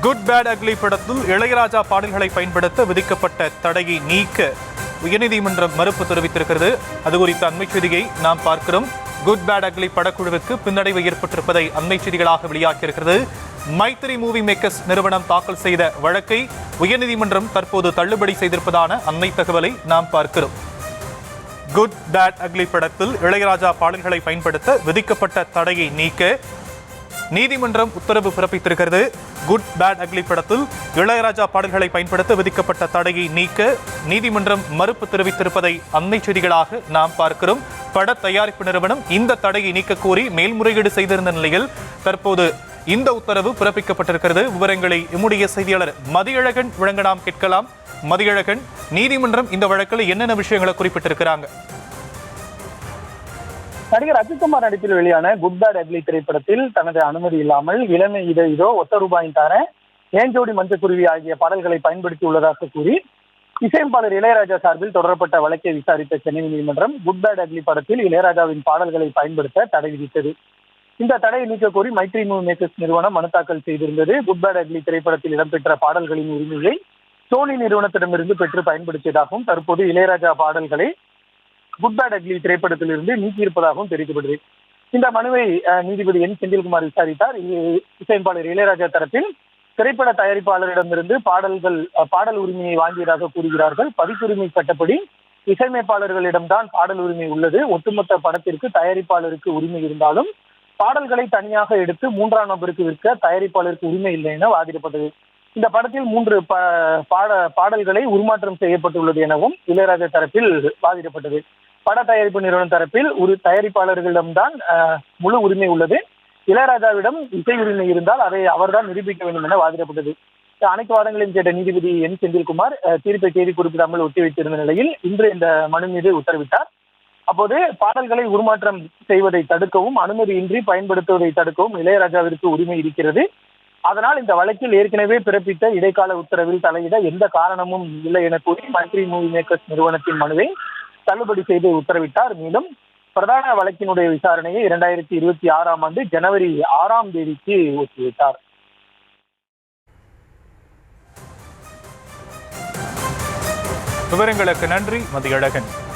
Good bad ugly படத்தில் இளையராஜா பாடல்களை பயன்படுத்த விதிக்கப்பட்ட தடையை நீக்க உயர்நீதிமன்றம் மறுப்பு தெரிவித்திருக்கிறது. அது குறித்த அண்மை செய்தியை நாம் பார்க்கிறோம். குட் பேட் அக்லி படக்குழுவுக்கு பின்னடைவு ஏற்பட்டிருப்பதை அண்மை செய்திகளாக வெளியாகியிருக்கிறது. மைத்ரி மூவி மேக்கர்ஸ் நிறுவனம் தாக்கல் செய்த வழக்கை உயர்நீதிமன்றம் தற்போது தள்ளுபடி செய்திருப்பதான அண்மை தகவலை நாம் பார்க்கிறோம். குட் பேட் அக்லி படத்தில் இளையராஜா பாடல்களை பயன்படுத்த விதிக்கப்பட்ட தடையை நீக்க நீதிமன்றம் உத்தரவு பிறப்பித்திருக்கிறது. குட் பேட் அக்லி படத்தில் இளையராஜா பாடல்களை பயன்படுத்த விதிக்கப்பட்ட தடையை நீக்க நீதிமன்றம் மறுப்பு தெரிவித்திருப்பதை அண்மை செய்திகளாக நாம் பார்க்கிறோம். பட தயாரிப்பு நிறுவனம் இந்த தடையை நீக்க கோரி மேல்முறையீடு செய்திருந்த நிலையில் தற்போது இந்த உத்தரவு பிறப்பிக்கப்பட்டிருக்கிறது. விவரங்களை நம்முடைய செய்தியாளர் மதியழகன் வழங்க நாம் கேட்கலாம். மதியழகன், நீதிமன்றம் இந்த வழக்கில் என்னென்ன விஷயங்களை குறிப்பிட்டிருக்கிறாங்க? நடிகர் அஜித்குமார் நடிப்பில் வெளியான குட் பேட் அக்லி திரைப்படத்தில் தனது அனுமதி இல்லாமல் இளமை இதோ ஒத்த ரூபாயின் தார ஏஞ்சோடி மஞ்சக்குருவி ஆகிய பாடல்களை பயன்படுத்தி உள்ளதாக கூறி இசையமைப்பாளர் இளையராஜா சார்பில் தொடரப்பட்ட வழக்கை விசாரித்த சென்னை நீதிமன்றம் குட் பேட் அக்லி படத்தில் இளையராஜாவின் பாடல்களை பயன்படுத்த தடை விதித்தது. இந்த தடையை நீக்க கோரி மைத்ரி மூவி மேக்கர்ஸ் நிறுவனம் மனு தாக்கல் செய்திருந்தது. குட் பேட் அக்லி திரைப்படத்தில் இடம்பெற்ற பாடல்களின் உரிமையை சோனி நிறுவனத்திடமிருந்து பெற்று பயன்படுத்தியதாகவும் தற்போது இளையராஜா பாடல்களை குட் பேட் அக்லி திரைப்படத்திலிருந்து நீக்கியிருப்பதாகவும் தெரிவிக்கப்பட்டது. இந்த மனுவை நீதிபதி என் செந்தில்குமார் விசாரித்தார். இசையமைப்பாளர் இளையராஜா தரப்பில் திரைப்பட தயாரிப்பாளரிடமிருந்து பாடல் உரிமையை வாங்கியதாக கூறுகிறார்கள். பதிப்புரிமை சட்டப்படி இசையமைப்பாளர்களிடம்தான் பாடல் உரிமை உள்ளது. ஒட்டுமொத்த படத்திற்கு தயாரிப்பாளருக்கு உரிமை இருந்தாலும் பாடல்களை தனியாக எடுத்து மூன்றாம் நபருக்கு விற்க தயாரிப்பாளருக்கு உரிமை இல்லை என வாதிடப்பட்டது. இந்த படத்தில் 3 பாடல்களை உருமாற்றம் செய்யப்பட்டுள்ளது எனவும் இளையராஜா தரப்பில் வாதிடப்பட்டது. பட தயாரிப்பு நிறுவனம் தரப்பில் ஒரு தயாரிப்பாளர்களிடம்தான் முழு உரிமை உள்ளது. இளையராஜாவிடம் இசை உரிமை இருந்தால் அதை அவர்தான் நிரூபிக்க வேண்டும் என வாதிடப்பட்டது. அனைத்து வாதங்களையும் கேட்ட நீதிபதி என் செந்தில்குமார் தீர்ப்பை தேதி குறிப்பிடாமல் ஒத்திவைத்திருந்த நிலையில் இன்று இந்த மனு மீது உத்தரவிட்டார். அப்போது பாடல்களை உருமாற்றம் செய்வதை தடுக்கவும் அனுமதியின்றி பயன்படுத்துவதை தடுக்கவும் இளையராஜாவிற்கு உரிமை இருக்கிறது. அதனால் இந்த வழக்கில் ஏற்கனவே பிறப்பித்த இடைக்கால உத்தரவில் தலையிட எந்த காரணமும் இல்லை என கூறி மைத்ரி மூவி மேக்கர்ஸ் நிறுவனத்தின் மனுவை தள்ளுபடி செய்து உத்தரவிட்டார். மேலும் பிரதான வழக்கினுடைய விசாரணையை 2026ஆம் ஆண்டு ஜனவரி 6ஆம் தேதிக்கு ஒத்திவைத்தார். விவரங்களுக்கு நன்றி மதியழகன்.